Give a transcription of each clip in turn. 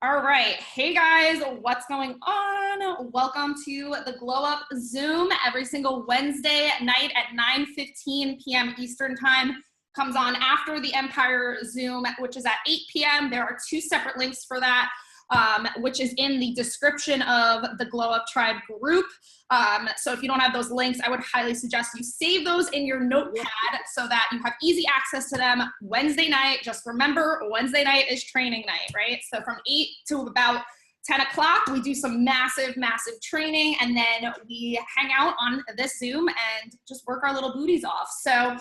All right. Hey guys, what's going on? Welcome to the Glow Up Zoom every single Wednesday night at 9:15 p.m. Eastern Time. Comes on after the Empire Zoom, which is at 8 p.m. There are two separate links for that, which is in the description of the Glow Up Tribe group. So if you don't have those links, I would highly suggest you save those in your notepad so that you have easy access to them Wednesday night. Just remember, Wednesday night is training night, right? So from 8 to about 10 o'clock, we do some massive training, and then we hang out on this Zoom and just work our little booties off. So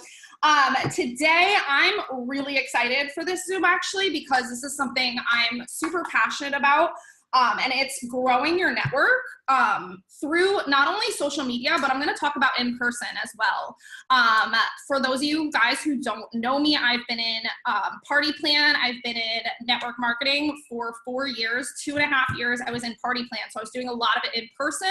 today I'm really excited for this Zoom actually, because this is something I'm super passionate about. And it's growing your network through not only social media, but I'm going to talk about in person as well. For those of you guys who don't know me, I've been in Party Plan. I've been in network marketing for 4 years, 2.5 years. I was in Party Plan. So I was doing a lot of it in person.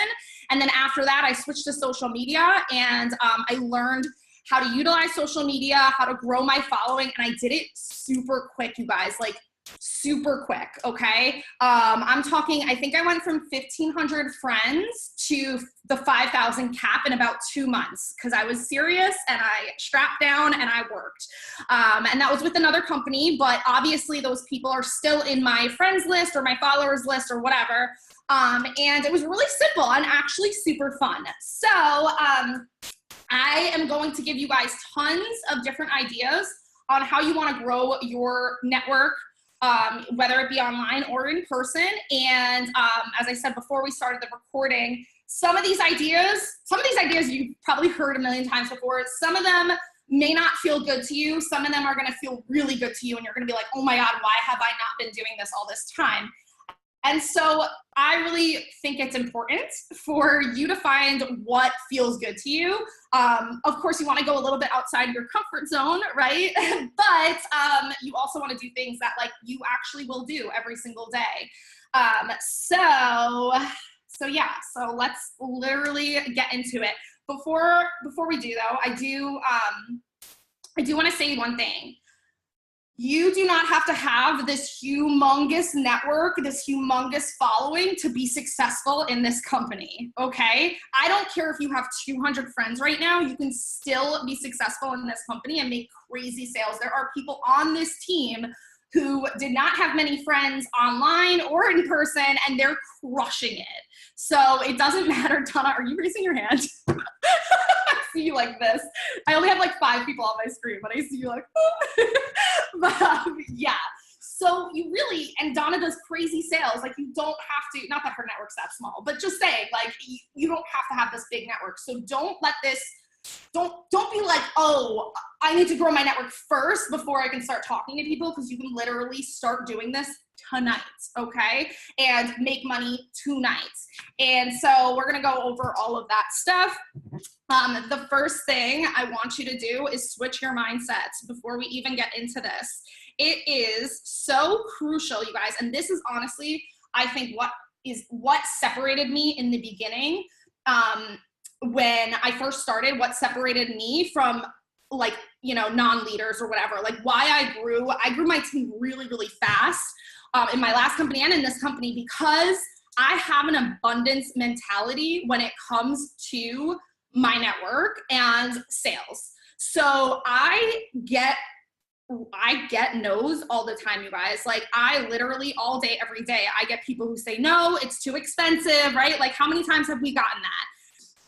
And then after that, I switched to social media, and I learned how to utilize social media, how to grow my following. And I did it super quick, you guys, like super quick, okay? I'm talking, I think I went from 1,500 friends to the 5,000 cap in about 2 months, because I was serious and I strapped down and I worked. And that was with another company, but obviously those people are still in my friends list or my followers list or whatever. And it was really simple and actually super fun. So I am going to give you guys tons of different ideas on how you want to grow your network, whether it be online or in person. And as I said before we started the recording, some of these ideas you've probably heard a million times before. Some of them may not feel good to you. Some of them are going to feel really good to you, and you're going to be like, oh my God, why have I not been doing this all this time? And so I really think it's important for you to find what feels good to you. Of course, you want to go a little bit outside your comfort zone, right? But you also want to do things that like you actually will do every single day. So let's literally get into it. Before we do though, I do want to say one thing. You do not have to have this humongous network, this humongous following to be successful in this company, okay? I don't care if you have 200 friends right now, you can still be successful in this company and make crazy sales. There are people on this team who did not have many friends online or in person, and they're crushing it. So it doesn't matter. Donna, are you raising your hand? I see you like this. I only have like 5 people on my screen, but I see you like, but yeah. So you really, and Donna does crazy sales. Like you don't have to, not that her network's that small, but just saying, like you don't have to have this big network. So don't let this, don't be like, oh, I need to grow my network first before I can start talking to people, because you can literally start doing this tonight, okay? And make money tonight. And so we're gonna go over all of that stuff. The first thing I want you to do is switch your mindsets before we even get into this. It is so crucial, you guys, and this is honestly, I think what separated me in the beginning, when I first started, what separated me from like, you know, non-leaders or whatever, like why I grew my team really fast in my last company and in this company, because I have an abundance mentality when it comes to my network and sales. So I get no's all the time, you guys. Like I literally all day, every day, I get people who say, no, it's too expensive, right? Like how many times have we gotten that?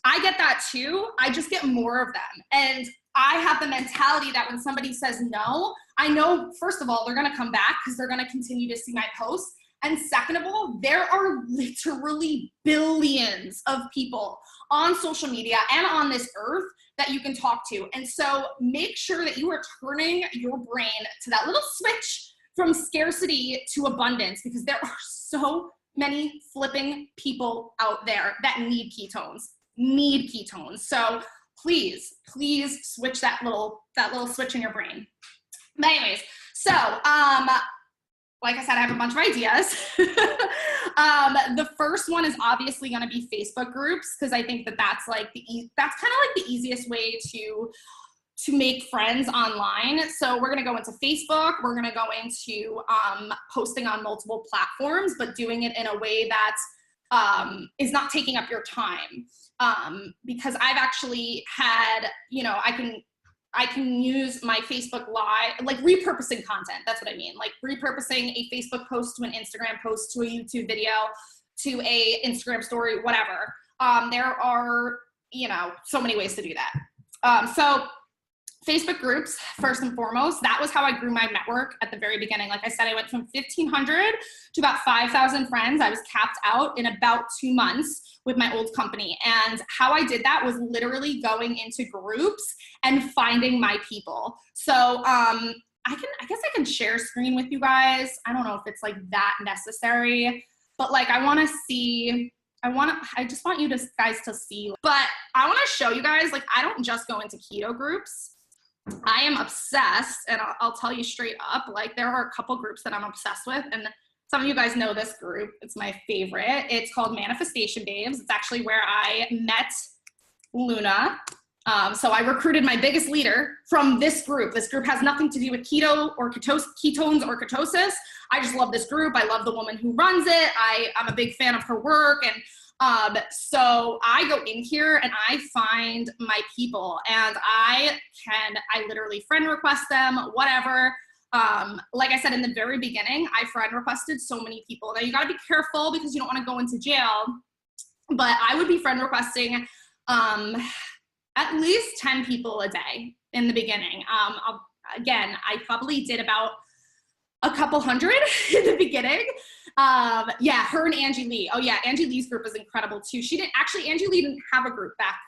I get that too. I just get more of them. And I have the mentality that when somebody says no, I know, first of all, they're going to come back because they're going to continue to see my posts. And second of all, there are literally billions of people on social media and on this earth that you can talk to. And so make sure that you are turning your brain to that little switch from scarcity to abundance, because there are so many flipping people out there that need ketones. So please switch that little switch in your brain. But anyways, so like I said, I have a bunch of ideas. The first one is obviously going to be Facebook groups, because I think that's like that's kind of like the easiest way to make friends online. So we're gonna go into Facebook, we're gonna go into posting on multiple platforms, but doing it in a way that is not taking up your time. Because I've actually had, you know, I can use my Facebook Live, like repurposing content, that's what I mean. Like repurposing a Facebook post to an Instagram post to a YouTube video to a Instagram story, whatever. There are, you know, so many ways to do that. So Facebook groups, first and foremost, that was how I grew my network at the very beginning. Like I said, I went from 1,500 to about 5,000 friends. I was capped out in about 2 months with my old company. And how I did that was literally going into groups and finding my people. So I guess I can share screen with you guys. I don't know if it's like that necessary, but like I just want you guys to see, but I want to show you guys, like, I don't just go into keto groups. I am obsessed, and I'll tell you straight up, like there are a couple groups that I'm obsessed with, and some of you guys know this group. It's my favorite. It's called Manifestation Babes. It's actually where I met Luna. So I recruited my biggest leader from this group. This group has nothing to do with keto or ketones or ketosis. I just love this group. I love the woman who runs it. I'm a big fan of her work. And so I go in here and I find my people, and I literally friend request them, whatever. Like I said, in the very beginning, I friend requested so many people. Now you gotta be careful because you don't wanna go into jail, but I would be friend requesting, at least 10 people a day in the beginning. Again, I probably did about a couple hundred in the beginning. Yeah, her and Angie Lee. Oh yeah, Angie Lee's group is incredible too. Angie Lee didn't have a group back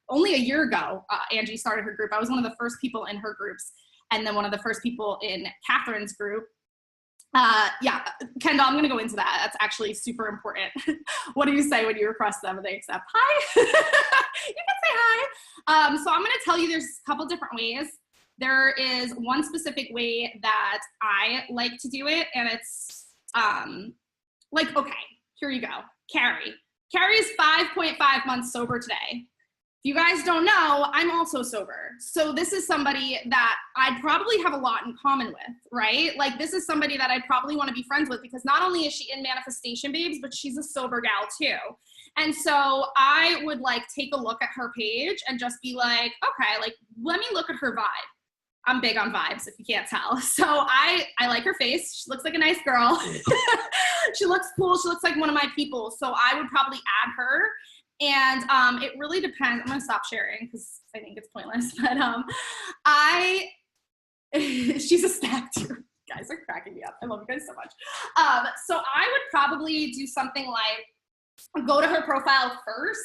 only a year ago. Angie started her group. I was one of the first people in her groups, and then one of the first people in Catherine's group. Yeah, Kendall, I'm gonna go into that. That's actually super important. What do you say when you request them and they accept? Hi. You can say hi. So I'm gonna tell you there's a couple different ways. There is one specific way that I like to do it, and it's like, okay, here you go. Carrie. Carrie is 5.5 months sober today. If you guys don't know, I'm also sober. So this is somebody that I'd probably have a lot in common with, right? Like this is somebody that I'd probably want to be friends with because not only is she in Manifestation Babes, but she's a sober gal too. And so I would like take a look at her page and just be like, okay, like let me look at her vibe. I'm big on vibes, if you can't tell. So I like her face. She looks like a nice girl. She looks cool. She looks like one of my people. So I would probably add her. And it really depends. I'm gonna stop sharing because I think it's pointless. But she's a snack too. You guys are cracking me up. I love you guys so much. So I would probably do something like go to her profile first.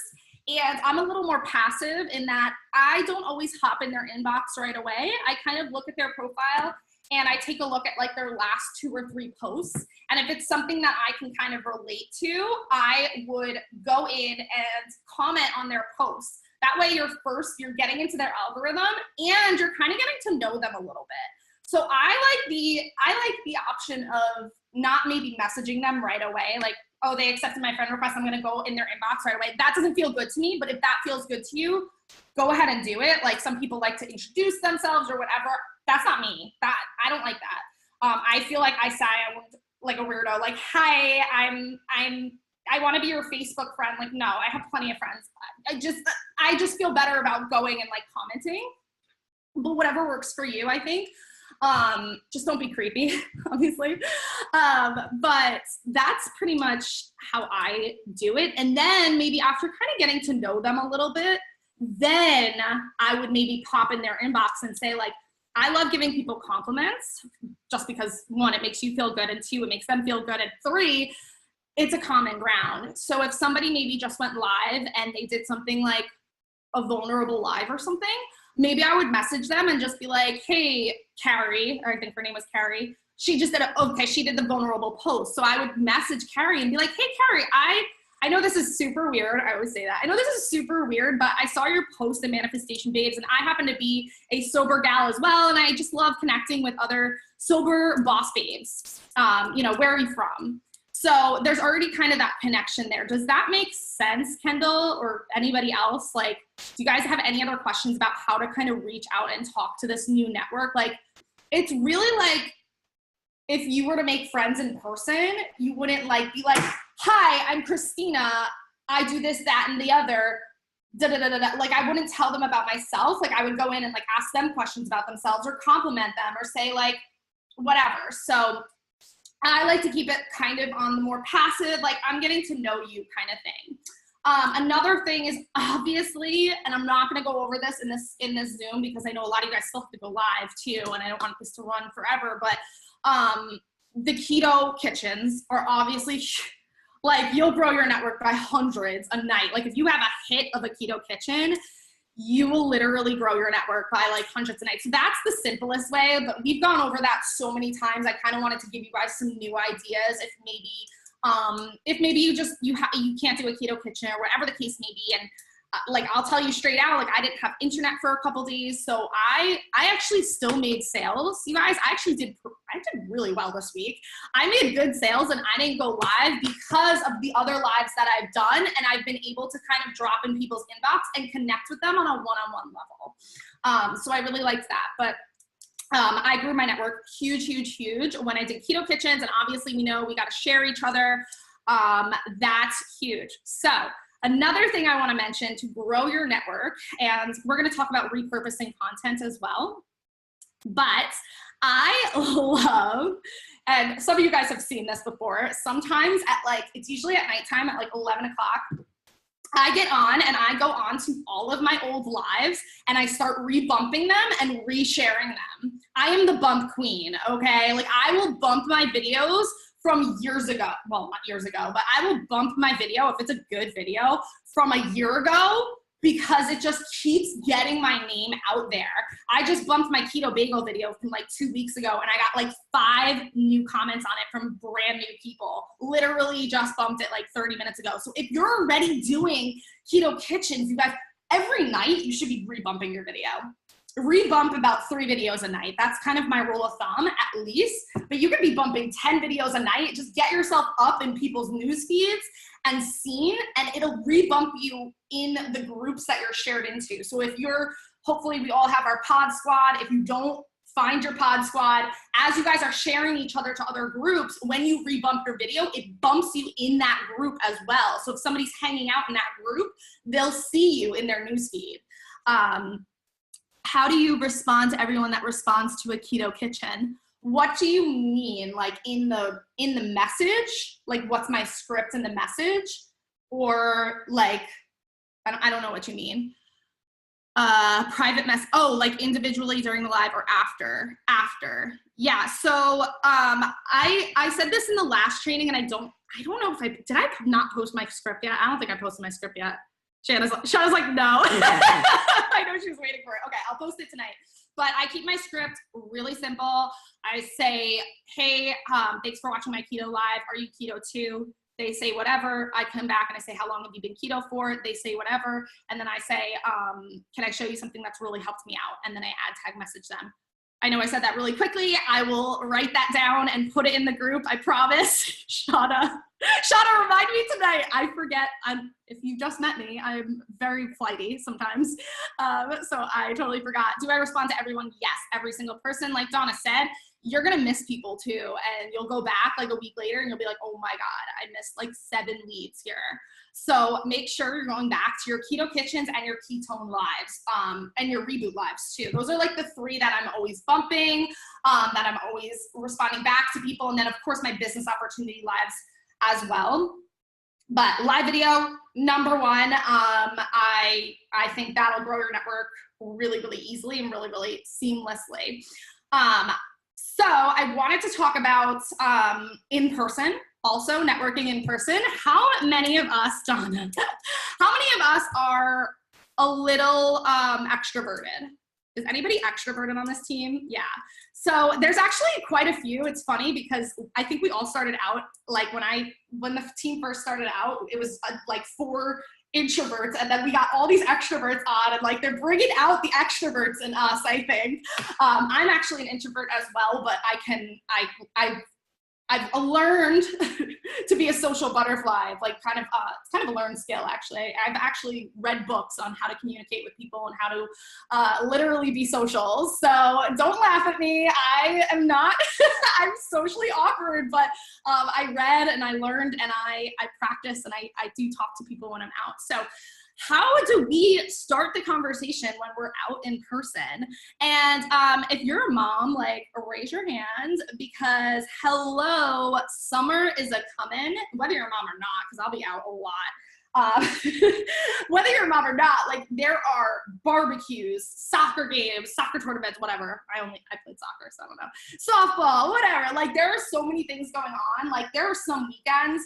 And I'm a little more passive in that I don't always hop in their inbox right away. I kind of look at their profile and I take a look at like their last 2 or 3 posts. And if it's something that I can kind of relate to, I would go in and comment on their posts. That way you're getting into their algorithm and you're kind of getting to know them a little bit. So I like the option of not maybe messaging them right away. Like, oh, they accepted my friend request, I'm gonna go in their inbox right away. That doesn't feel good to me, but if that feels good to you, go ahead and do it. Like some people like to introduce themselves or whatever. That's not me. I don't like that. I feel like I sound like a weirdo. Like, hi, I want to be your Facebook friend. Like, no, I have plenty of friends. I just feel better about going and like commenting. But whatever works for you, I think. Just don't be creepy, obviously. But that's pretty much how I do it. And then maybe after kind of getting to know them a little bit, then I would maybe pop in their inbox and say like, I love giving people compliments just because 1, it makes you feel good, and 2, it makes them feel good, and 3, it's a common ground. So if somebody maybe just went live and they did something like a vulnerable live or something, maybe I would message them and just be like, hey, Carrie, or I think her name was Carrie. She just did she did the vulnerable post. So I would message Carrie and be like, hey, Carrie, I know this is super weird. I always say that. I know this is super weird, but I saw your post in Manifestation Babes, and I happen to be a sober gal as well, and I just love connecting with other sober boss babes. You know, where are you from? So there's already kind of that connection there. Does that make sense, Kendall, or anybody else? Like, do you guys have any other questions about how to kind of reach out and talk to this new network? Like, it's really like, if you were to make friends in person, you wouldn't like be like, hi, I'm Christina. I do this, that, and the other. Da, da, da, da, da. Like, I wouldn't tell them about myself. Like, I would go in and like ask them questions about themselves or compliment them or say like whatever. So I like to keep it kind of on the more passive, like I'm getting to know you kind of thing. Another thing is obviously, and I'm not going to go over this in this Zoom because I know a lot of you guys still have to go live too, and I don't want this to run forever, but the keto kitchens are obviously like, you'll grow your network by hundreds a night. Like if you have a hit of a keto kitchen, you will literally grow your network by like hundreds a night. So that's the simplest way, but we've gone over that so many times. I kind of wanted to give you guys some new ideas if maybe you can't do a keto kitchen or whatever the case may be. And like, I'll tell you straight out, like I didn't have internet for a couple days. So I actually still made sales. You guys, I did really well this week. I made good sales and I didn't go live because of the other lives that I've done. And I've been able to kind of drop in people's inbox and connect with them on a one-on-one level. So I really liked that. But I grew my network huge when I did keto kitchens. And obviously we know we got to share each other. That's huge. So another thing I want to mention to grow your network, and we're going to talk about repurposing content as well, but I love, and some of you guys have seen this before, sometimes at like, it's usually at nighttime at like 11 o'clock, I get on and I go on to all of my old lives and I start rebumping them and resharing them. I am the bump queen, okay? Like I will bump my videos from years ago. Well, not years ago, but I will bump my video if it's a good video from a year ago because it just keeps getting my name out there. I just bumped my keto bagel video from like 2 weeks ago and I got like 5 new comments on it from brand new people. Literally just bumped it like 30 minutes ago. So if you're already doing keto kitchens, you guys, every night you should be rebumping your video. Rebump about 3 videos a night. That's kind of my rule of thumb at least, but you could be bumping 10 videos a night. Just get yourself up in people's news feeds and seen, and it'll rebump you in the groups that you're shared into. So if hopefully we all have our pod squad. If you don't find your pod squad, as you guys are sharing each other to other groups, when you rebump your video, it bumps you in that group as well. So if somebody's hanging out in that group, they'll see you in their news feed. How do you respond to everyone that responds to a keto kitchen? What do you mean? Like in the message? Like what's my script in the message? Or like, I don't know what you mean. Private oh, like individually during the live or after? Yeah, so I said this in the last training and I don't know if did I not post my script yet? I don't think I posted my script yet. Shanna's like, no. I know she was waiting for it. Okay, I'll post it tonight. But I keep my script really simple. I say, hey, thanks for watching my keto live. Are you keto too? They say whatever. I come back and I say, how long have you been keto for? They say whatever. And then I say, can I show you something that's really helped me out? And then I tag message them. I know I said that really quickly. I will write that down and put it in the group. I promise. Shauna, remind me tonight. I forget. If you just met me, I'm very flighty sometimes. So I totally forgot. Do I respond to everyone? Yes, every single person. Like Donna said, you're going to miss people too. And you'll go back like a week later and you'll be like, oh my God, I missed like 7 leads here. So make sure you're going back to your keto kitchens and your ketone lives, and your reboot lives too. Those are like the 3 that I'm always bumping, that I'm always responding back to people. And then of course my business opportunity lives as well. But live video, number 1, I think that'll grow your network really, really easily and really, really seamlessly. So I wanted to talk about in person, also networking in person. How many of us, Donna, how many of us are a little extroverted? Is anybody extroverted on this team? Yeah. So there's actually quite a few. It's funny because I think we all started out, like when the team first started out, it was like 4 introverts, and then we got all these extroverts on, and like they're bringing out the extroverts in us, I think. I'm actually an introvert as well, but I've learned to be a social butterfly, like it's kind of a learned skill, actually. I've actually read books on how to communicate with people and how to literally be social. So don't laugh at me. I am not, I'm socially awkward, but I read and I learned and I practice and I do talk to people when I'm out. So how do we start the conversation when we're out in person? And if you're a mom, like, raise your hand, because hello, summer is a coming, whether you're a mom or not, because I'll be out a lot. Whether you're a mom or not, like, there are barbecues, soccer games, soccer tournaments, whatever. I played soccer, so I don't know. Softball, whatever. Like, there are so many things going on. Like, there are some weekends,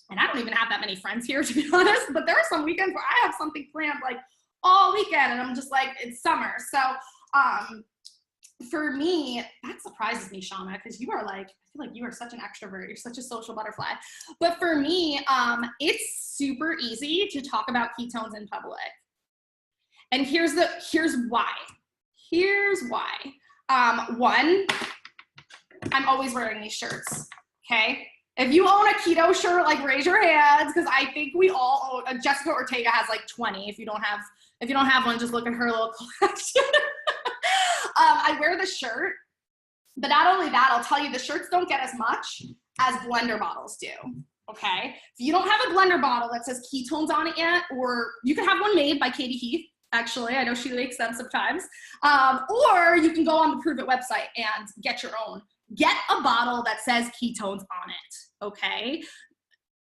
and I don't even have that many friends here, to be honest, but there are some weekends where I have something planned like all weekend and I'm just like, it's summer. So for me, that surprises me, Shauna, because you are like, I feel like you are such an extrovert. You're such a social butterfly. But for me, it's super easy to talk about ketones in public. And here's why. Here's why. One, I'm always wearing these shirts, okay? If you own a keto shirt, like, raise your hands, because I think we all own. Jessica Ortega has like 20. If you don't have one, just look at her little collection. I wear the shirt, but not only that, I'll tell you, the shirts don't get as much as blender bottles do. Okay, if you don't have a blender bottle that says ketones on it yet, or you can have one made by Katie Heath. Actually, I know she makes them sometimes. Or you can go on the Prove It website and get your own. Get a bottle that says ketones on it, okay?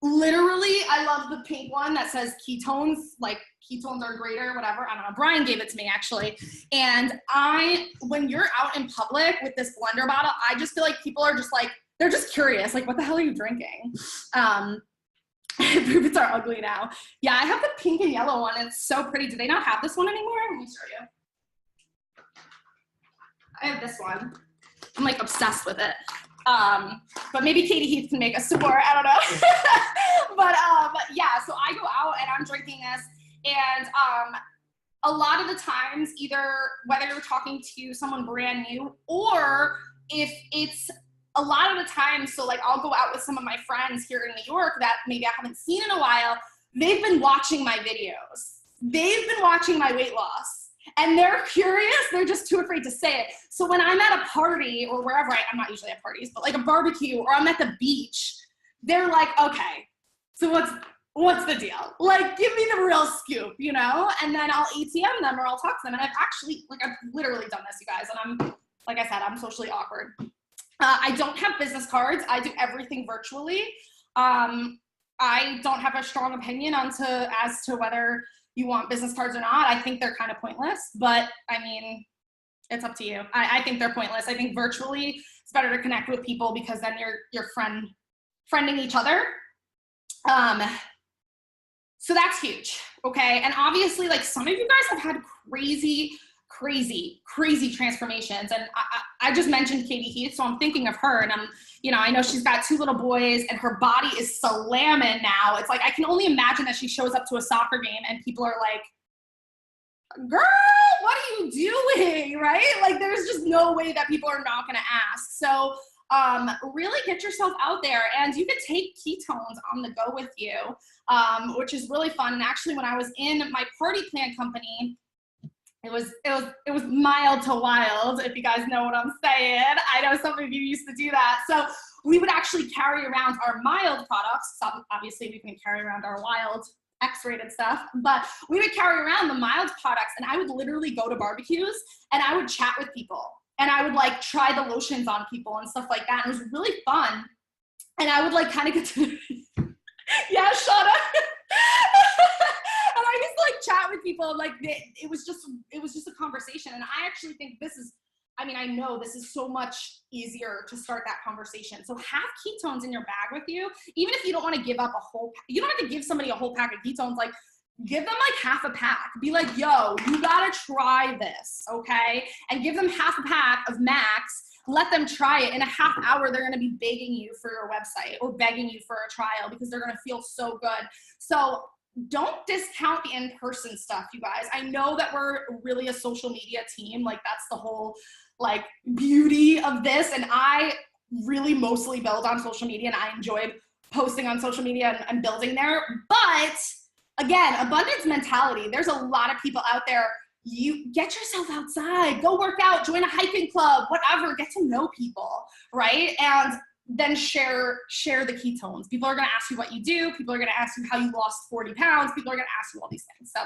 Literally, I love the pink one that says ketones, like ketones are greater, whatever. I don't know. Brian gave it to me, actually. And when you're out in public with this blender bottle, I just feel like people are just like, they're just curious. Like, what the hell are you drinking? Prove It's are ugly now. Yeah, I have the pink and yellow one. It's so pretty. Do they not have this one anymore? Let me show you. I have this one. I'm like obsessed with it. But maybe Katie Heath can make us some more. I don't know. But yeah, so I go out and I'm drinking this, and a lot of the times, either whether you're talking to someone brand new, or if it's a lot of the time, so like I'll go out with some of my friends here in New York that maybe I haven't seen in a while. They've been watching my videos. They've been watching my weight loss. And they're curious, they're just too afraid to say it. So when I'm at a party or wherever, I'm not usually at parties, but like a barbecue or I'm at the beach, they're like, okay, so what's the deal? Like, give me the real scoop, you know? And then I'll ATM them or I'll talk to them. And I've literally done this, you guys. And I'm, like I said, I'm socially awkward. I don't have business cards. I do everything virtually. I don't have a strong opinion as to whether you want business cards or not. I think they're kind of pointless, but I mean, it's up to you. I think they're pointless. I think virtually it's better to connect with people because then you're friending each other. So that's huge. Okay. And obviously, like, some of you guys have had crazy transformations. And I just mentioned Katie Heath, so I'm thinking of her, and I know she's got 2 little boys and her body is slamming now. It's like, I can only imagine that she shows up to a soccer game and people are like, girl, what are you doing? Right? Like, there's just no way that people are not going to ask. So really get yourself out there, and you can take ketones on the go with you, which is really fun. And actually, when I was in my party plan company, it was mild to wild, if you guys know what I'm saying. I know some of you used to do that. So we would actually carry around our mild products. So obviously, we can carry around our wild X-rated stuff, but we would carry around the mild products, and I would literally go to barbecues and I would chat with people, and I would like try the lotions on people and stuff like that. And it was really fun. And I would like kind of get to, yeah, Shauna. And I used to like chat with people, like it was just a conversation. And I actually think I know this is so much easier to start that conversation. So have ketones in your bag with you, even if you don't want to give up you don't have to give somebody a whole pack of ketones. Like, give them like half a pack. Be like, yo, you gotta try this, okay? And give them half a pack of Max. Let them try it. In a half hour, they're gonna be begging you for your website or begging you for a trial because they're gonna feel so good. So don't discount the in-person stuff, you guys. I know that we're really a social media team. Like, that's the whole like beauty of this. And I really mostly build on social media, and I enjoy posting on social media and building there. But again, abundance mentality. There's a lot of people out there. You get yourself outside, go work out, join a hiking club, whatever, get to know people, right? And then share the ketones. People are going to ask you what you do. People are going to ask you how you lost 40 pounds. People are going to ask you all these things. So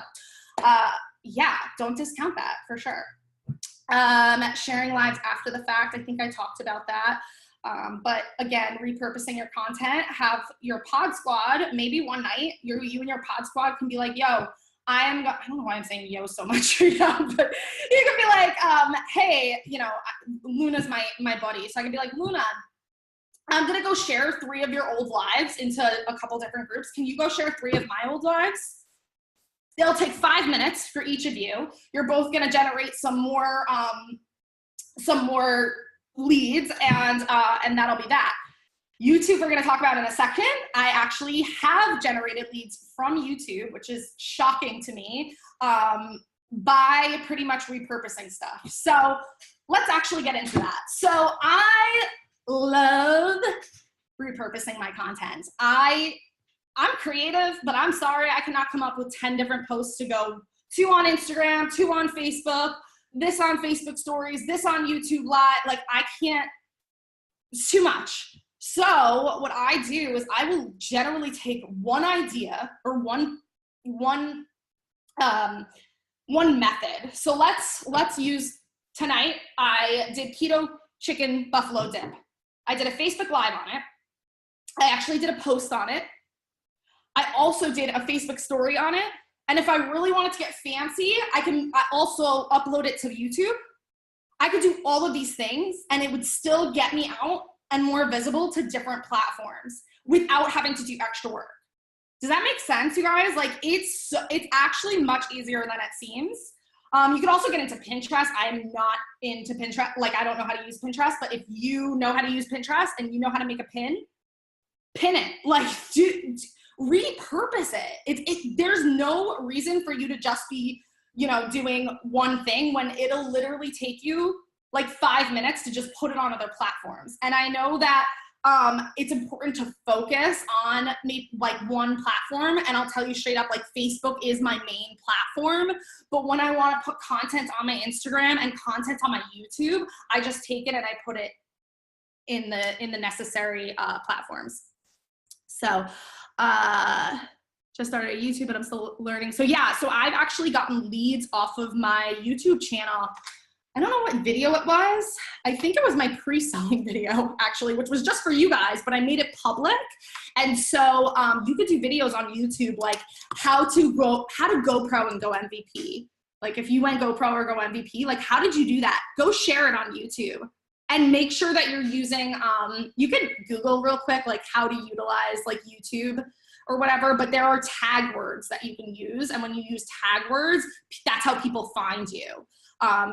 yeah, don't discount that for sure. Sharing lives after the fact. I think I talked about that. But again, repurposing your content, have your pod squad, maybe one night, you and your pod squad can be like, yo, I don't know why I'm saying yo so much right now, but you can be like, hey, you know, Luna's my buddy. So I can be like, Luna, I'm going to go share 3 of your old lives into a couple different groups. Can you go share 3 of my old lives? It'll take 5 minutes for each of you. You're both going to generate some more leads, and that'll be that. YouTube, we're going to talk about in a second. I actually have generated leads from YouTube, which is shocking to me, by pretty much repurposing stuff. So let's actually get into that. So I love repurposing my content. I'm creative, but I'm sorry, I cannot come up with 10 different posts to go 2 on Instagram, 2 on Facebook, this on Facebook stories, this on YouTube Live. Like I can't, it's too much. So what I do is I will generally take one idea or one method. So let's use tonight. I did keto chicken buffalo dip. I did a Facebook Live on it. I actually did a post on it. I also did a Facebook story on it. And if I really wanted to get fancy, I also upload it to YouTube. I could do all of these things and it would still get me out and more visible to different platforms without having to do extra work. Does that make sense, you guys? Like it's actually much easier than it seems. You can also get into Pinterest. I'm not into Pinterest. Like I don't know how to use Pinterest, but if you know how to use Pinterest and you know how to make a pin it. Like repurpose it. There's no reason for you to just be, you know, doing one thing when it'll literally take you like 5 minutes to just put it on other platforms. And I know that it's important to focus on maybe like one platform. And I'll tell you straight up, like Facebook is my main platform. But when I want to put content on my Instagram and content on my YouTube, I just take it and I put it in the necessary platforms. So just started a YouTube, but I'm still learning. So yeah, so I've actually gotten leads off of my YouTube channel. I don't know what video it was. I think it was my pre-selling video actually, which was just for you guys, but I made it public. And so you could do videos on YouTube, like how to GoPro and go MVP. Like if you went GoPro or go MVP, like how did you do that? Go share it on YouTube and make sure that you're using, you can Google real quick, like how to utilize like YouTube or whatever, but there are tag words that you can use. And when you use tag words, that's how people find you.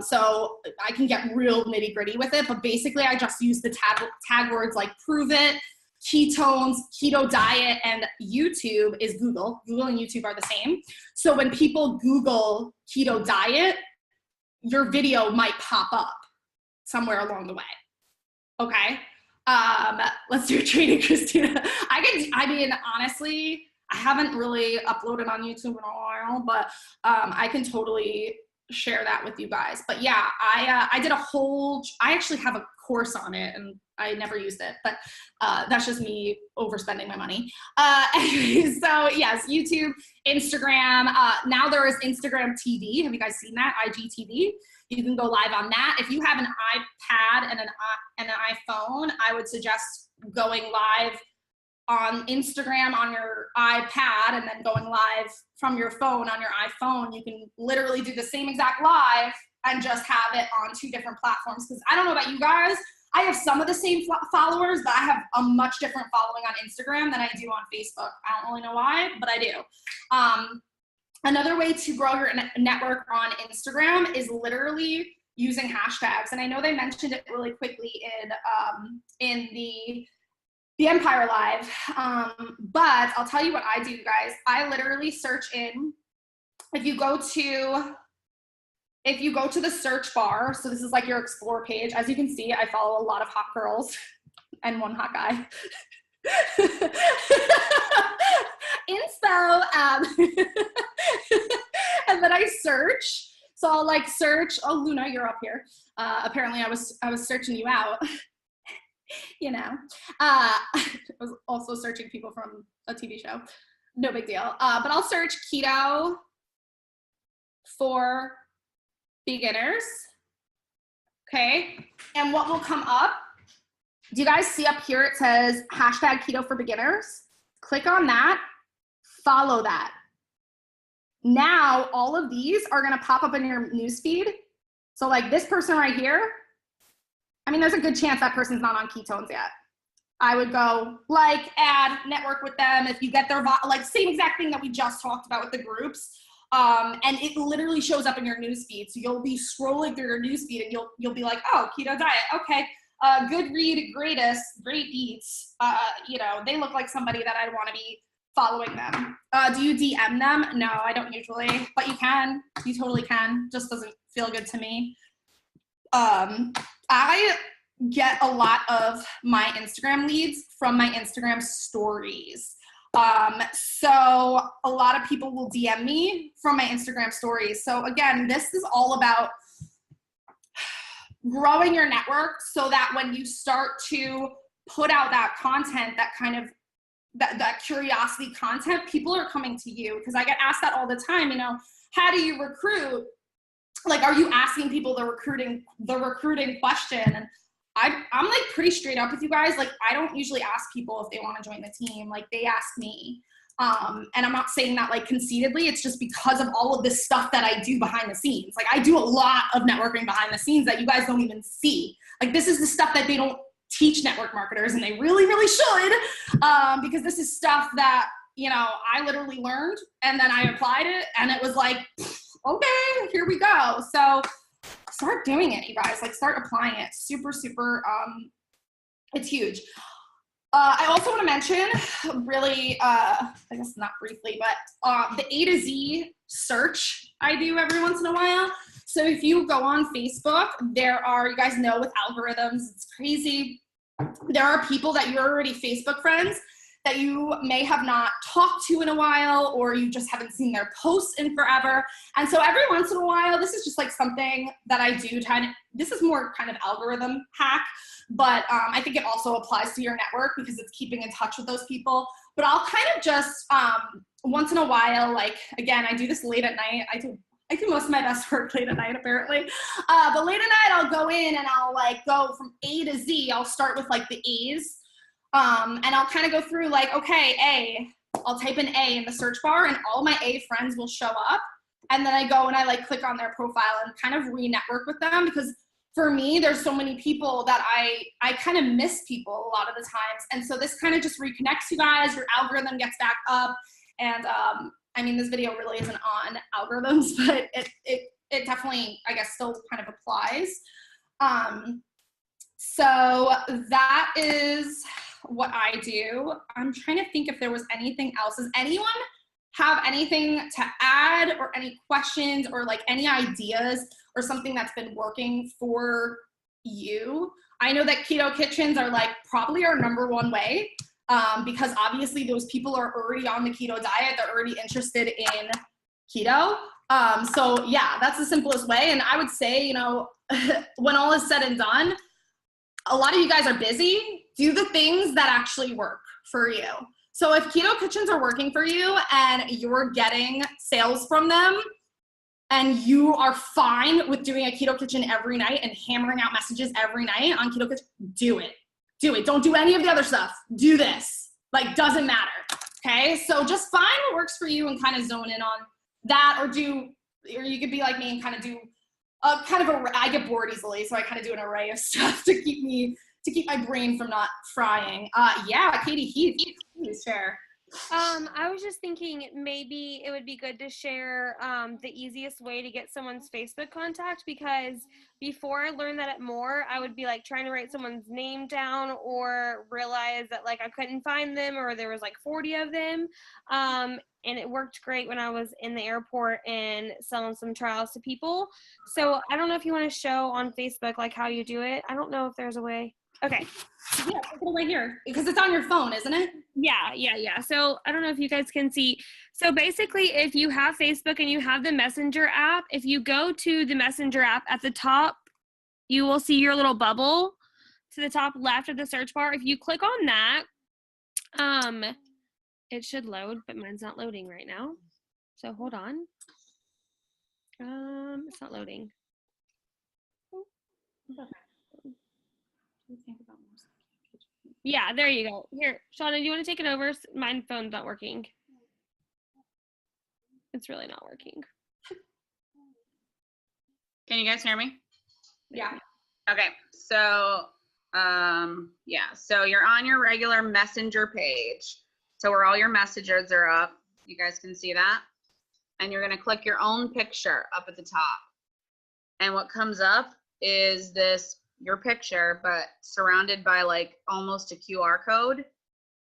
So I can get real nitty gritty with it, but basically I just use the tag words like prove it, ketones, keto diet, and YouTube is Google. Google and YouTube are the same. So when people Google keto diet, your video might pop up somewhere along the way. Okay. Let's do training, Christina. I mean, honestly, I haven't really uploaded on YouTube in a while, but I can totally share that with you guys. But yeah, I did I actually have a course on it and I never used it, but that's just me overspending my money. So yes, YouTube, Instagram. Now there is Instagram TV. Have you guys seen that? IGTV. You can go live on that. If you have an iPad and an iPhone, I would suggest going live on Instagram on your iPad and then going live from your phone on your iPhone. You can literally do the same exact live and just have it on 2 different platforms. Because I don't know about you guys, I have some of the same followers, but I have a much different following on Instagram than I do on Facebook. I don't really know why, but I do. Another way to grow your network on Instagram is literally using hashtags. And I know they mentioned it really quickly in the Empire Live, but I'll tell you what I do, guys. I literally search in, if you go to the search bar, so this is like your explore page. As you can see, I follow a lot of hot girls and one hot guy. So I'll like search, oh, Luna, you're up here. Apparently I was searching you out, you know. I was also searching people from a TV show. No big deal. But I'll search keto for beginners. Okay. And what will come up? Do you guys see up here it says hashtag keto for beginners? Click on that, follow that. Now all of these are gonna pop up in your newsfeed. So like this person right here, I mean, there's a good chance that person's not on ketones yet. I would go like, add, network with them. If you get their, like same exact thing that we just talked about with the groups. And it literally shows up in your newsfeed. So you'll be scrolling through your newsfeed and you'll be like, oh, keto diet, okay. Good read, greatest, great eats. You know, they look like somebody that I'd want to be following them. Do you DM them? No, I don't usually, but you can. You totally can. Just doesn't feel good to me. I get a lot of my Instagram leads from my Instagram stories. So a lot of people will DM me from my Instagram stories. So again, this is all about growing your network so that when you start to put out that content, that kind of that curiosity content, people are coming to you. Because I get asked that all the time, you know, how do you recruit? Like, are you asking people the recruiting question? And I'm like pretty straight up with you guys. Like, I don't usually ask people if they want to join the team. Like, they ask me. And I'm not saying that like conceitedly. It's just because of all of this stuff that I do behind the scenes. Like, I do a lot of networking behind the scenes that you guys don't even see. Like, this is the stuff that they don't teach network marketers, and they really, really should, because this is stuff that, you know, I literally learned and then I applied it and it was like, okay, here we go. So start doing it, you guys. Like, start applying it. Super, super, it's huge. I also want to mention really, I guess not briefly, but the A to Z search I do every once in a while. So if you go on Facebook, there are, you guys know with algorithms, it's crazy. There are people that you're already Facebook friends that you may have not talked to in a while, or you just haven't seen their posts in forever. And so every once in a while, this is just like something that I do. This is more kind of algorithm hack, but I think it also applies to your network because it's keeping in touch with those people. But I'll kind of just once in a while, like, again, I do this late at night. I do most of my best work late at night, apparently. But late at night, I'll go in and I'll like go from A to Z. I'll start with like the A's. And I'll kind of go through like, okay, A, I'll type in A in the search bar and all my A friends will show up. And then I go and I like click on their profile and kind of re-network with them, because for me, there's so many people that I kind of miss people a lot of the times. And so this kind of just reconnects you guys, your algorithm gets back up. And I mean, this video really isn't on algorithms, but it definitely, I guess, still kind of applies. So that is what I do. I'm trying to think if there was anything else. Does anyone have anything to add, or any questions, or like any ideas or something that's been working for you? I know that keto kitchens are like probably our #1 way, because obviously those people are already on the keto diet. They're already interested in keto. So yeah, that's the simplest way. And I would say, you know, when all is said and done, a lot of you guys are busy. Do the things that actually work for you. So if keto kitchens are working for you and you're getting sales from them, and you are fine with doing a keto kitchen every night and hammering out messages every night on keto kitchen, do it. Do it. Don't do any of the other stuff. Do this. Like, doesn't matter. Okay. So just find what works for you and kind of zone in on that, or you could be like me and kind of do I get bored easily. So I kind of do an array of stuff to keep my brain from not frying. Yeah, Katie Heath, please share. I was just thinking maybe it would be good to share the easiest way to get someone's Facebook contact, because before I learned that more, I would be like trying to write someone's name down, or realize that like I couldn't find them, or there was like 40 of them. And it worked great when I was in the airport and selling some trials to people. So I don't know if you want to show on Facebook like how you do it. I don't know if there's a way. Okay. Yeah, take it away here because it's on your phone, isn't it? Yeah. So I don't know if you guys can see. So basically, if you have Facebook and you have the Messenger app, if you go to the Messenger app at the top, you will see your little bubble to the top left of the search bar. If you click on that, it should load, but mine's not loading right now. So hold on. It's not loading. Yeah, there you go. Here, Shauna, do you want to take it over? My phone's not working. It's really not working. Can you guys hear me? Yeah. Okay, so so you're on your regular Messenger page. So where all your messages are up, you guys can see that. And you're gonna click your own picture up at the top. And what comes up is your picture, but surrounded by like almost a QR code,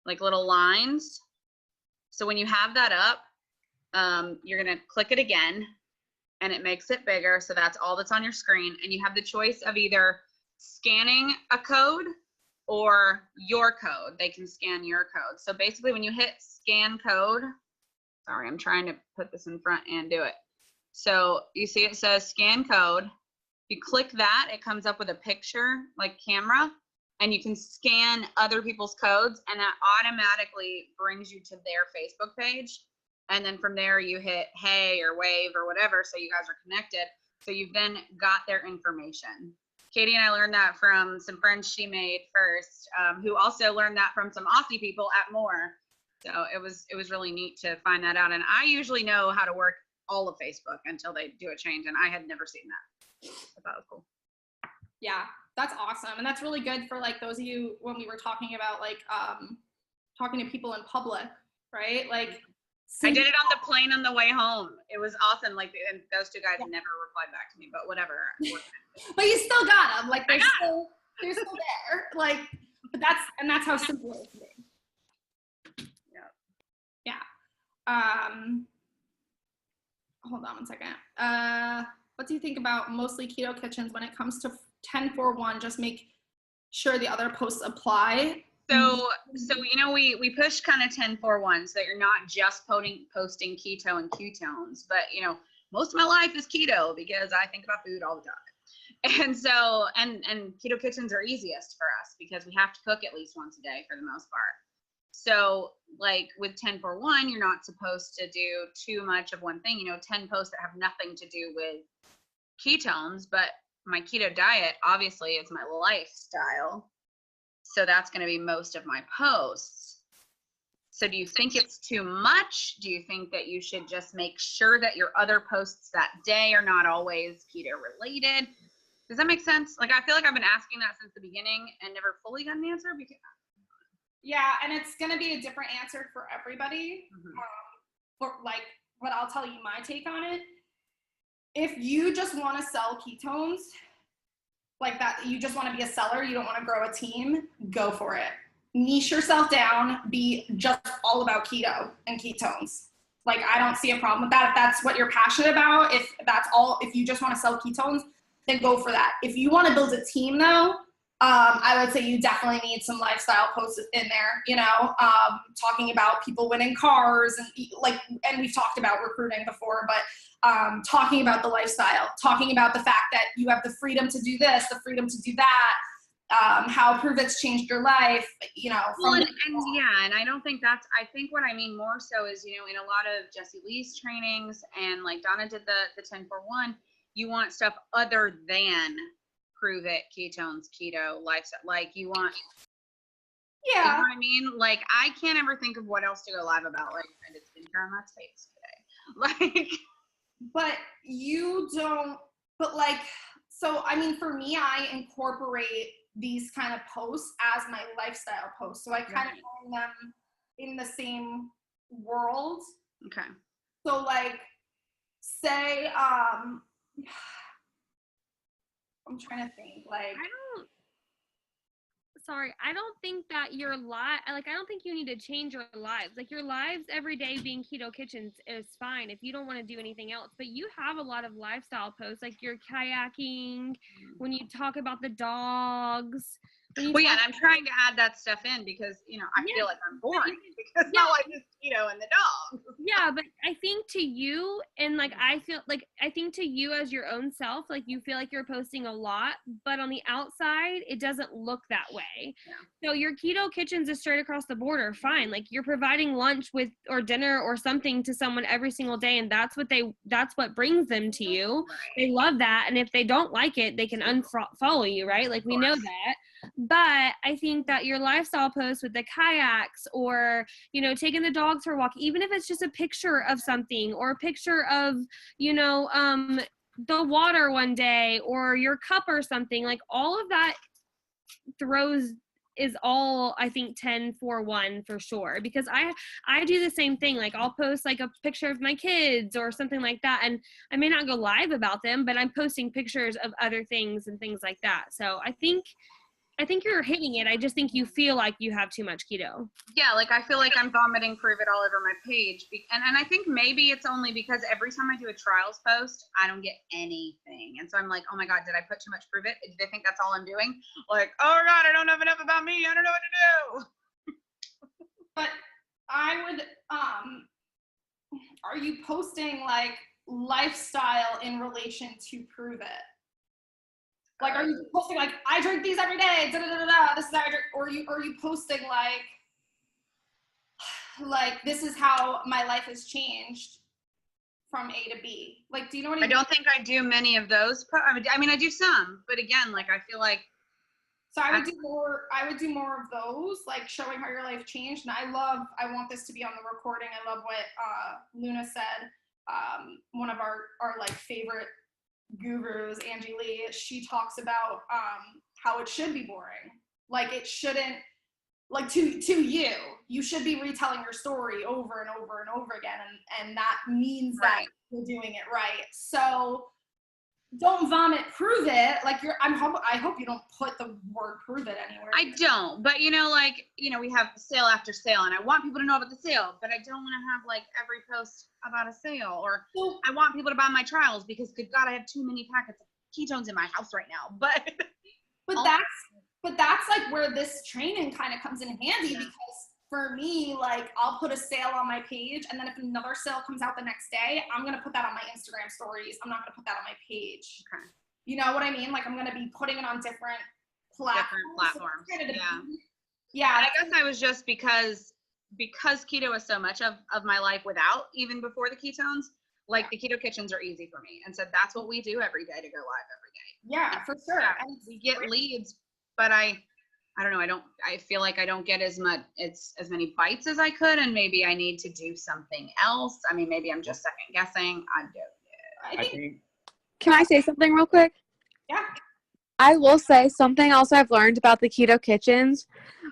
like little lines. So when you have that up, you're gonna click it again and it makes it bigger. So that's all that's on your screen. And you have the choice of either scanning a code or your code. They can scan your code. So basically when you hit scan code, sorry, I'm trying to put this in front and do it. So you see it says scan code. You click that, it comes up with a picture, like camera, and you can scan other people's codes, and that automatically brings you to their Facebook page. And then from there, you hit hey or wave or whatever, so you guys are connected. So you've then got their information. Katie and I learned that from some friends she made first, who also learned that from some Aussie people at More. So it was really neat to find that out. And I usually know how to work all of Facebook until they do a change, and I had never seen that. So that was cool. Yeah, that's awesome. And that's really good for like those of you when we were talking about like talking to people in public, right? Like I did it on the plane on the way home. It was awesome. Like, and those two guys never replied back to me, but whatever. But you still got them. Like they're still there. Like, but that's how simple it can be. Yeah. Hold on one second. What do you think about mostly keto kitchens when it comes to 10-4-1? Just make sure the other posts apply. So we push kind of 10-4-1 so that you're not just posting keto and ketones, but most of my life is keto because I think about food all the time. And so and keto kitchens are easiest for us because we have to cook at least once a day for the most part. So like with 10-4-1, you're not supposed to do too much of one thing, 10 posts that have nothing to do with ketones, but my keto diet obviously is my lifestyle. So that's going to be most of my posts. So do you think it's too much? Do you think that you should just make sure that your other posts that day are not always keto related? Does that make sense? Like, I feel like I've been asking that since the beginning and never fully got an answer. Yeah, and it's going to be a different answer for everybody. For like, what I'll tell you my take on it. If you just want to sell ketones, like that, you just want to be a seller, you don't want to grow a team, go for it. Niche yourself down, be just all about keto and ketones. Like, I don't see a problem with that. If that's what you're passionate about, if you just want to sell ketones, then go for that. If you want to build a team though, I would say you definitely need some lifestyle posts in there, talking about people winning cars and we've talked about recruiting before, but talking about the lifestyle, talking about the fact that you have the freedom to do this, the freedom to do that, how Prove It's changed your life, Well, and I don't think I think what I mean more so is, in a lot of Jessie Lee's trainings and like Donna did the 10-4-1, you want stuff other than Prove It, ketones, keto, lifestyle, like you want, you know what I mean? Like, I can't ever think of what else to go live about. Like, I did skincare on my face today. Like, but you don't, but like, so, I mean, for me, I incorporate these kind of posts as my lifestyle posts. So I kind of find them in the same world. Okay. So like, say, I'm trying to think, like, I don't think that your life, like, I don't think you need to change your lives. Like, your lives every day being keto kitchens is fine if you don't want to do anything else. But you have a lot of lifestyle posts, like your kayaking, when you talk about the dogs, when you Well, yeah, talk and I'm trying to add that stuff in because, I Yeah. feel like I'm boring because Yeah. now I just and the dog. Yeah, but I think to you, and like I think to you as your own self, like you feel like you're posting a lot, but on the outside it doesn't look that way. Yeah. So your keto kitchens is straight across the border, fine. Like you're providing lunch with or dinner or something to someone every single day, and that's what brings them to you. Right. They love that, and if they don't like it, they can unfollow you, right? Like we know that. But I think that your lifestyle posts with the kayaks or taking the dogs for a walk, even if it's just a picture of something or a picture of the water one day or your cup or something, like all of that is all I think 10-4-1 for sure, because I do the same thing. Like I'll post like a picture of my kids or something like that, and I may not go live about them, but I'm posting pictures of other things and things like that. So I think you're hitting it. I just think you feel like you have too much keto. Yeah, like I feel like I'm vomiting Prove It all over my page. And I think maybe it's only because every time I do a trials post, I don't get anything. And so I'm like, oh my God, did I put too much Prove It? Did they think that's all I'm doing? Like, oh God, I don't have enough about me. I don't know what to do. But I would, are you posting like lifestyle in relation to Prove It? Like, are you posting like, I drink these every day, da da da da, this is how I drink, or are you posting like this is how my life has changed from A to B? Like, do you know what I mean? I don't think I do many of those. I mean, I do some, but again, like I feel like. So I would do more of those, like showing how your life changed. And I want this to be on the recording. I love what Luna said. One of our like favorite gurus, Angie Lee, she talks about how it should be boring. Like it shouldn't, like to you should be retelling your story over and over and over again, and that means that you're doing it right. So don't vomit Prove It. Like I hope you don't put the word Prove It anywhere. I don't, but we have sale after sale, and I want people to know about the sale, but I don't want to have like every post about a sale, or I want people to buy my trials because good God, I have too many packets of ketones in my house right now. But that's like where this training kind of comes in handy, because for me, like I'll put a sale on my page, and then if another sale comes out the next day, I'm going to put that on my Instagram stories. I'm not going to put that on my page. Okay. You know what I mean? Like I'm going to be putting it on different platforms. Yeah. And I guess I was just because keto is so much of my life without, even before the ketones, like the keto kitchens are easy for me. And so that's what we do every day to go live every day. Yeah, for sure. And we get leads, but I don't know. I feel like I don't get as many bites as I could, and maybe I need to do something else. I mean, maybe I'm just second guessing. I don't know. I think. Can I say something real quick? Yeah. I will say something else I've learned about the keto kitchens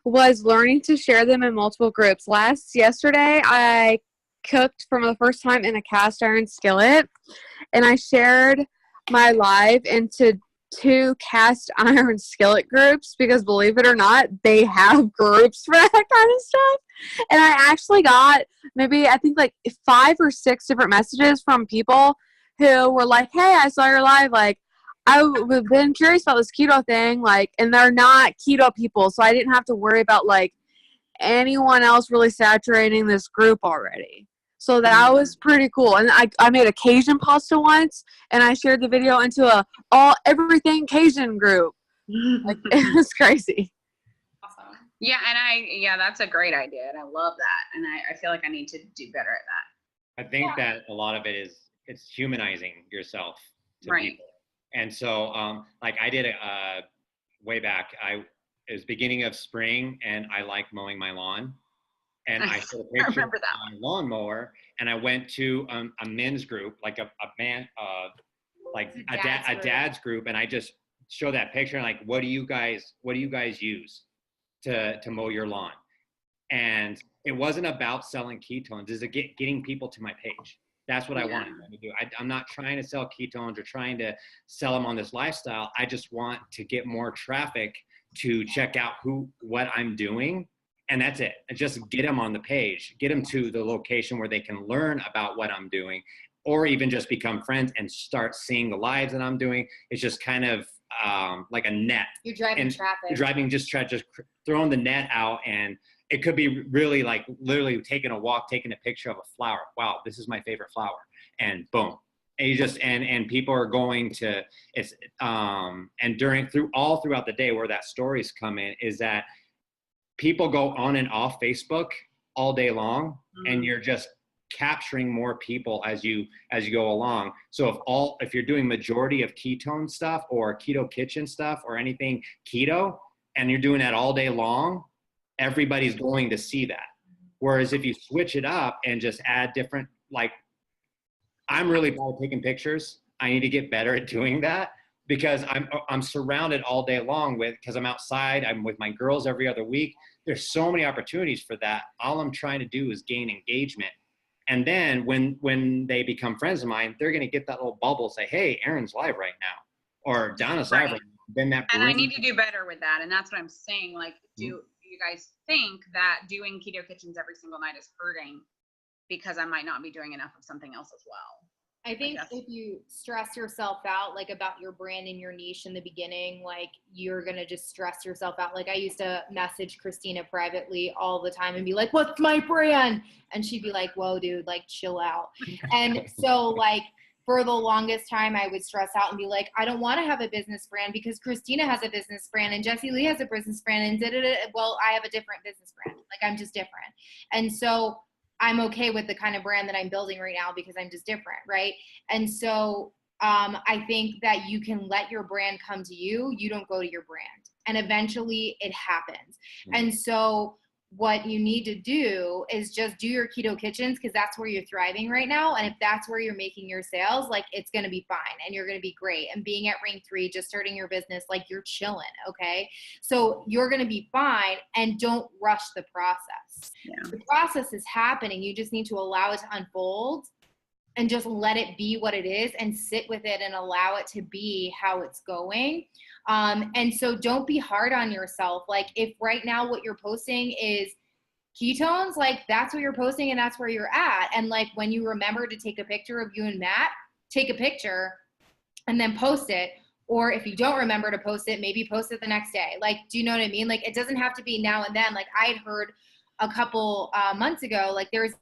was learning to share them in multiple groups. Yesterday, I cooked for the first time in a cast iron skillet, and I shared my live into 2 cast iron skillet groups, because believe it or not, they have groups for that kind of stuff. And I actually got I think like 5 or 6 different messages from people who were like, hey, I saw your live, like I've been curious about this keto thing, like, and they're not keto people, so I didn't have to worry about like anyone else really saturating this group already. So that was pretty cool. And I made a Cajun pasta once, and I shared the video into everything Cajun group. Like, it was crazy. Awesome. Yeah, and that's a great idea, and I love that. And I feel like I need to do better at that. I think that a lot of it's humanizing yourself to people. And so, like I did way back, it was beginning of spring, and I like mowing my lawn. And I took a picture of my lawnmower, and I went to a men's group, like a dad's group, and I just showed that picture and like, what do you guys use to mow your lawn? And it wasn't about selling ketones; it's getting people to my page. That's what I wanted to do. I'm not trying to sell ketones or trying to sell them on this lifestyle. I just want to get more traffic to check out what I'm doing. And that's it. And just get them on the page, get them to the location where they can learn about what I'm doing, or even just become friends and start seeing the lives that I'm doing. It's just kind of like a net. You're driving And traffic. Driving, just throwing the net out, and it could be really like literally taking a walk, taking a picture of a flower. Wow, this is my favorite flower, and boom. And you just and people are going to it's and throughout the day where that stories come in is that people go on and off Facebook all day long, and you're just capturing more people as you go along. So if you're doing majority of ketone stuff or keto kitchen stuff or anything keto, and you're doing that all day long, everybody's going to see that. Whereas if you switch it up and just add different, like, I'm really bad at taking pictures. I need to get better at doing that because I'm surrounded all day long because I'm outside. I'm with my girls every other week. There's so many opportunities for that. All I'm trying to do is gain engagement. And then when they become friends of mine, they're going to get that little bubble, say, hey, Erin's live right now, or Donna's live right now. Then that and I need to do better with that. And that's what I'm saying. Like, do you guys think that doing keto kitchens every single night is hurting because I might not be doing enough of something else as well? I think if you stress yourself out, like about your brand and your niche in the beginning, like you're going to just stress yourself out. Like I used to message Christina privately all the time and be like, what's my brand? And she'd be like, whoa, dude, like chill out. And so like for the longest time, I would stress out and be like, I don't want to have a business brand because Christina has a business brand and Jessie Lee has a business brand and well, I have a different business brand. Like I'm just different. And so I'm okay with the kind of brand that I'm building right now because I'm just different, right? And so I think that you can let your brand come to you. You don't go to your brand. And eventually it happens. And so what you need to do is just do your keto kitchens because that's where you're thriving right now. And if that's where you're making your sales, like it's going to be fine and you're going to be great. And being at Ring 3, just starting your business, like you're chilling. Okay. So you're going to be fine and don't rush the process. Yeah. The process is happening. You just need to allow it to unfold and just let it be what it is and sit with it and allow it to be how it's going. And so don't be hard on yourself. Like if right now what you're posting is ketones, like that's what you're posting and that's where you're at. And like when you remember to take a picture of you and Matt, take a picture and then post it. Or if you don't remember to post it, maybe post it the next day. Like, do you know what I mean? Like it doesn't have to be now and then. Like I had heard a couple months ago, like there was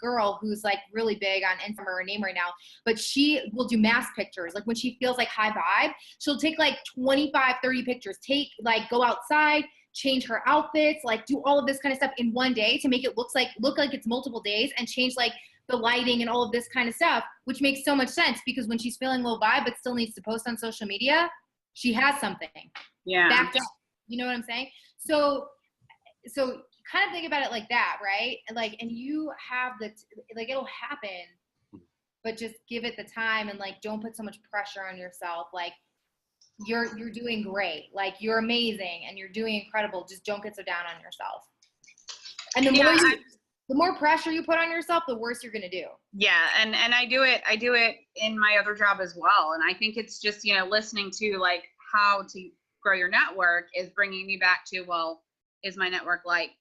girl who's like really big on Instagram, her name right now, but she will do mass pictures. Like when she feels like high vibe, she'll take like 25, 30 pictures, go outside, change her outfits, like do all of this kind of stuff in one day to make it look like it's multiple days and change like the lighting and all of this kind of stuff, which makes so much sense because when she's feeling low vibe, but still needs to post on social media, she has something backed up. You know what I'm saying? So kind of think about it like that, right? Like, and you have like, it'll happen, but just give it the time and like, don't put so much pressure on yourself. Like you're doing great. Like you're amazing and you're doing incredible. Just don't get so down on yourself. And the more pressure you put on yourself, the worse you're going to do. Yeah. And I do it in my other job as well. And I think it's just, listening to like how to grow your network is bringing me back to, well, is my network like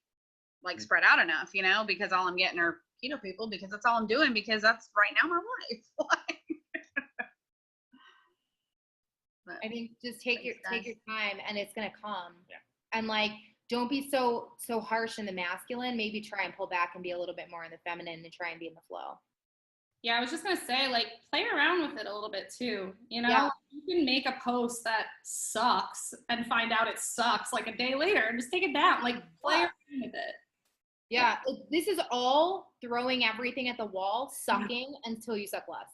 spread out enough, because all I'm getting are keto people because that's all I'm doing because that's right now my life. I think just take your time and it's going to come. Yeah. And like, don't be so harsh in the masculine, maybe try and pull back and be a little bit more in the feminine and try and be in the flow. Yeah, I was just going to say, like, play around with it a little bit too. Yeah. You can make a post that sucks and find out it sucks like a day later and just take it down. Like, play around with it. Yeah, this is all throwing everything at the wall, sucking until you suck less.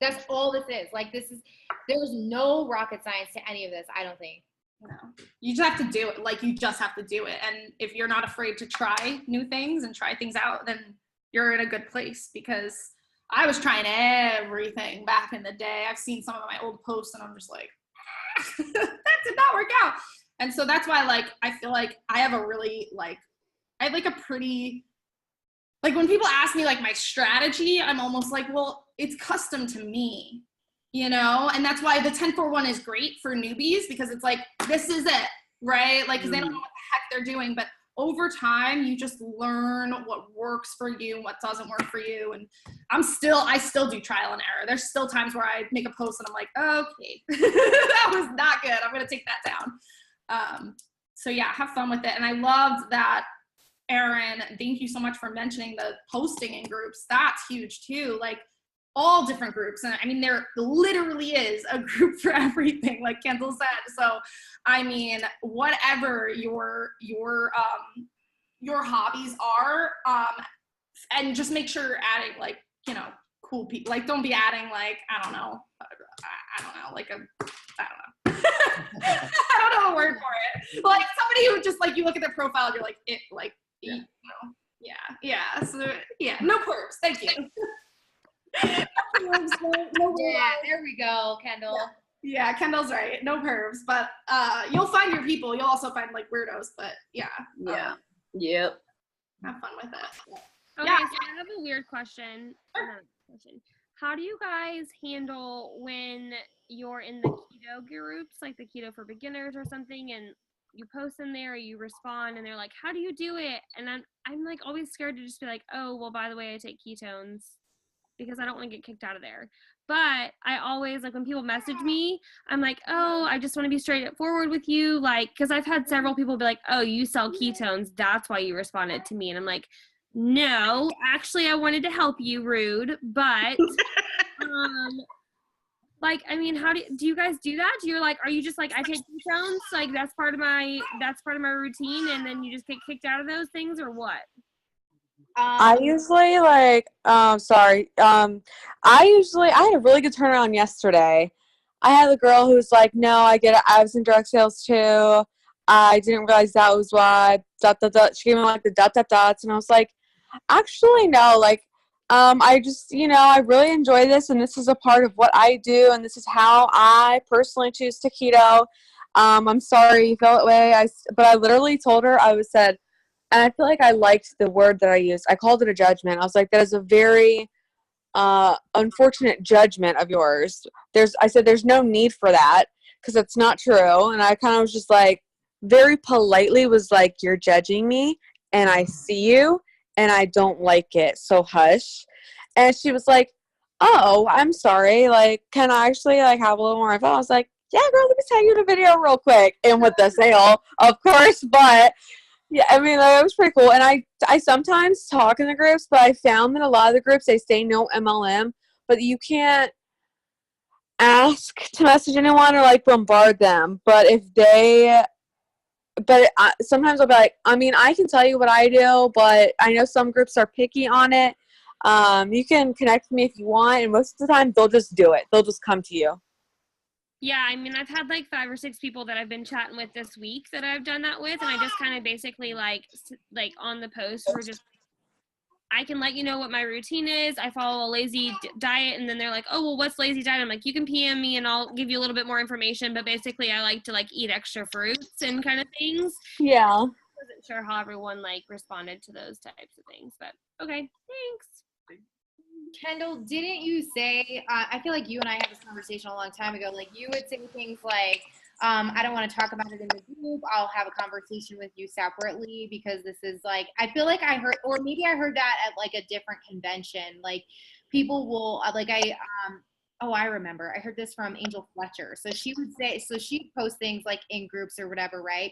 That's all this is. Like, there's no rocket science to any of this, I don't think. No. You just have to do it. Like, you just have to do it. And if you're not afraid to try new things and try things out, then you're in a good place because I was trying everything back in the day. I've seen some of my old posts and I'm just like, that did not work out. And so that's why, like, I feel like I have a really, like, I have like a pretty, like when people ask me like my strategy, I'm almost like, well, it's custom to me, and that's why the 10-4-1 is great for newbies because it's like, this is it, right? Like, cause they don't know what the heck they're doing, but over time, you just learn what works for you and what doesn't work for you. And I still do trial and error. There's still times where I make a post and I'm like, okay, that was not good. I'm going to take that down. So yeah, have fun with it. And I loved that, Erin, thank you so much for mentioning the posting in groups. That's huge too. Like all different groups. And I mean, there literally is a group for everything, like Kendall said. So, I mean, whatever your hobbies are, and just make sure you're adding like, you know, cool people. Like don't be adding like, I don't know, like I don't know a word for it. Like somebody who just like, you look at their profile and you're like, it like, you know, yeah. So yeah, no pervs. Thank you. Yeah, there we go, Kendall. Yeah, Kendall's right. No pervs, but you'll find your people. You'll also find like weirdos, but yeah. Yep. Have fun with it. Okay, Yeah. so I have a weird question. How do you guys handle when you're in the keto groups, like the Keto for Beginners or something, and you post in there, you respond, and they're like, how do you do it? And I'm like always scared to just be like, oh, well, by the way, I take ketones, because I don't want to get kicked out of there. But I always, like, when people message me, I'm like, oh, I just want to be straightforward with you. Like, because I've had several people be like, oh, you sell ketones. That's why you responded to me. And I'm like, no, actually, I wanted to help you, rude. But, like, I mean, how do you guys do that? You're like, are you just like, I take ketones? Like, that's part of my routine. And then you just get kicked out of those things, or what? I usually I had a really good turnaround yesterday. I had a girl who was like, no, I get it. I was in direct sales too. I didn't realize that was why, ... She gave me like the ... And I was like, actually, no, like, I just, you know, I really enjoy this, and this is a part of what I do, and this is how I personally choose to keto. I'm sorry you felt that way. But I literally told her, and I feel like I liked the word that I used. I called it a judgment. I was like, that is a very unfortunate judgment of yours. I said, there's no need for that, because it's not true. And I kind of was just like, very politely was like, you're judging me, and I see you, and I don't like it, so hush. And she was like, oh, I'm sorry. Like, can I actually like have a little more info? I was like, yeah, girl, let me tell you the video real quick. And with the sale, of course, but yeah, I mean, it was pretty cool. And I sometimes talk in the groups, but I found that a lot of the groups, they say no MLM, but you can't ask to message anyone or like bombard them. But sometimes I'll be like, I mean, I can tell you what I do, but I know some groups are picky on it. You can connect with me if you want, and most of the time they'll just do it. They'll just come to you. Yeah, I mean, I've had like 5 or 6 people that I've been chatting with this week that I've done that with, and I just kind of basically like on the post, we're just, I can let you know what my routine is. I follow a lazy diet, and then they're like, oh, well, what's lazy diet? I'm like, you can PM me and I'll give you a little bit more information, but basically I like to like eat extra fruits and kind of things. Yeah. I wasn't sure how everyone like responded to those types of things, but okay, thanks. Kendall, didn't you say, I feel like you and I had this conversation a long time ago, like you would say things like, I don't want to talk about it in the group. I'll have a conversation with you separately, because this is like, I feel like I heard, or maybe I heard that at like a different convention. Like people will I remember, I heard this from Angel Fletcher. So she would say, so she'd post things like in groups or whatever, right?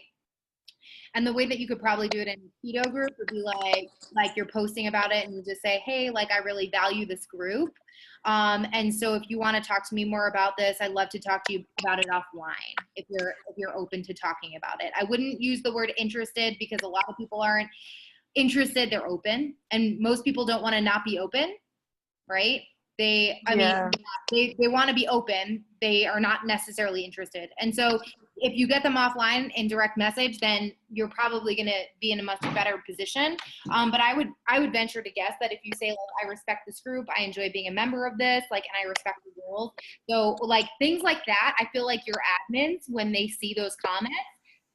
And the way that you could probably do it in a keto group would be like you're posting about it and you just say, hey, like I really value this group. And so if you want to talk to me more about this, I'd love to talk to you about it offline if you're open to talking about it. I wouldn't use the word interested, because a lot of people aren't interested, they're open. And most people don't want to not be open, right? They want to be open. They are not necessarily interested. And so if you get them offline in direct message, then you're probably going to be in a much better position. But I would venture to guess that if you say, like, I respect this group, I enjoy being a member of this, like, and I respect the rules. So like things like that, I feel like your admins, when they see those comments,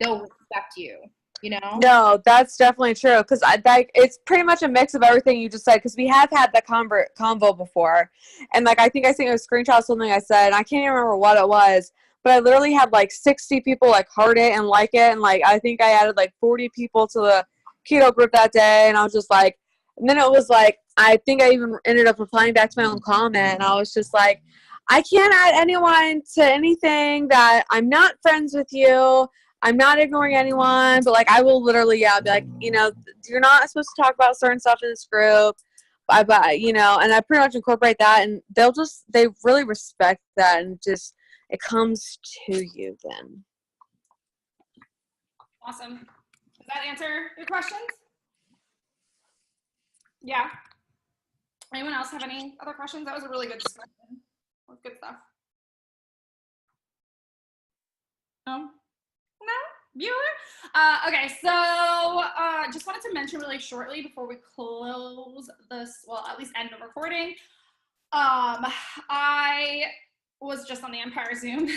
they'll respect you. You know? No, that's definitely true, because it's pretty much a mix of everything you just said, because we have had that convo before, and like I think I sent you a screenshot of something I said, and I can't even remember what it was, but I literally had like 60 people like heart it and like it, and like I think I added like 40 people to keto group that day, and I was just like, and then it was like, I think I even ended up replying back to my own comment, and I was just like, I can't add anyone to anything that I'm not friends with you. I'm not ignoring anyone, but like I will literally, be like, you're not supposed to talk about certain stuff in this group. But and I pretty much incorporate that, and they really respect that, and just it comes to you then. Awesome. Does that answer your questions? Yeah. Anyone else have any other questions? That was a really good discussion. That was good stuff. No? Viewer? Okay, so just wanted to mention really shortly before we close this, well, at least end the recording. I was just on the Empire Zoom,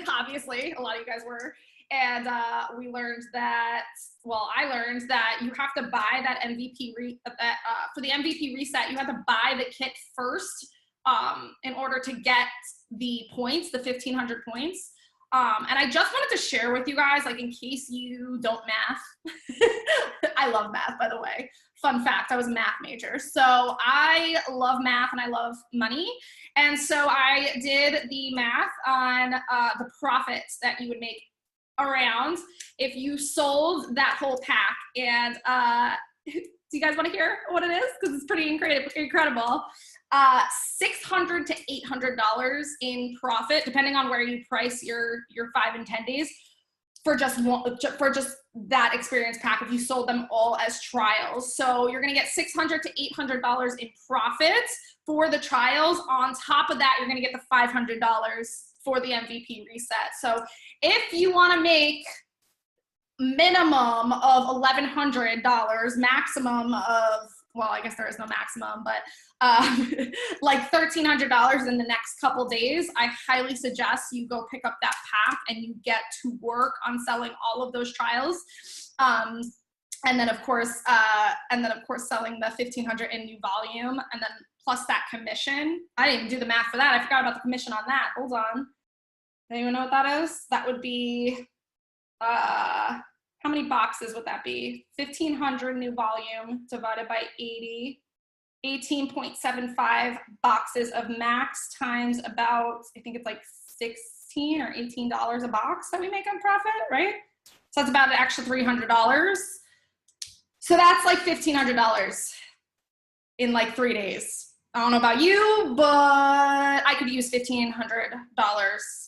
obviously, a lot of you guys were, and we learned that, I learned that you have to buy that MVP, for the MVP reset, you have to buy the kit first in order to get the points, the 1,500 points. And I just wanted to share with you guys, like in case you don't math, I love math, by the way. Fun fact, I was a math major. So I love math and I love money. And so I did the math on the profits that you would make around if you sold that whole pack. And do you guys want to hear what it is? Because it's pretty incredible. $600 to $800 in profit, depending on where you price your 5 and 10 days for just that experience pack if you sold them all as trials. So you're gonna get $600 to $800 in profits for the trials. On top of that, you're gonna get the $500 for the MVP reset. So if you wanna make minimum of $1,100, maximum of, well, I guess there is no maximum, but like $1,300 in the next couple days, I highly suggest you go pick up that pack and you get to work on selling all of those trials. And then of course selling the 1,500 in new volume, and then plus that commission. I didn't even do the math for that. I forgot about the commission on that. Hold on. Anyone know what that is? That would be, how many boxes would that be? 1,500 new volume divided by 80, 18.75 boxes of max times about, I think it's like $16 or $18 a box that we make on profit, right? So that's about an extra $300. So that's like $1,500 in like 3 days. I don't know about you, but I could use $1,500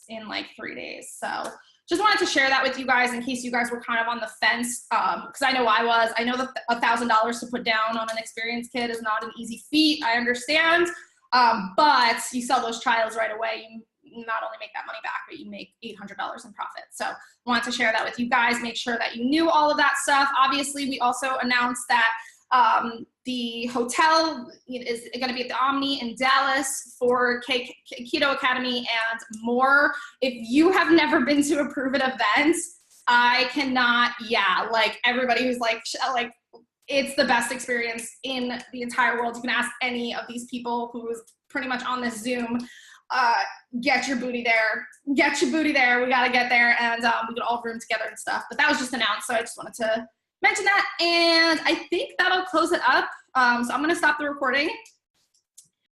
in like 3 days. So just wanted to share that with you guys in case you guys were kind of on the fence, because I know I was. I know that $1,000 to put down on an experience kit is not an easy feat. I understand, but you sell those trials right away. You not only make that money back, but you make $800 in profit. So wanted to share that with you guys. Make sure that you knew all of that stuff. Obviously, we also announced that the hotel is going to be at the Omni in Dallas for Keto Academy and more. If you have never been to a Prove It event, I cannot, like everybody who's like, it's the best experience in the entire world. You can ask any of these people who is pretty much on this Zoom, get your booty there. Get your booty there. We got to get there, and we could all room together and stuff. But that was just announced, so I just wanted to mention that, and I think that'll close it up. So I'm going to stop the recording.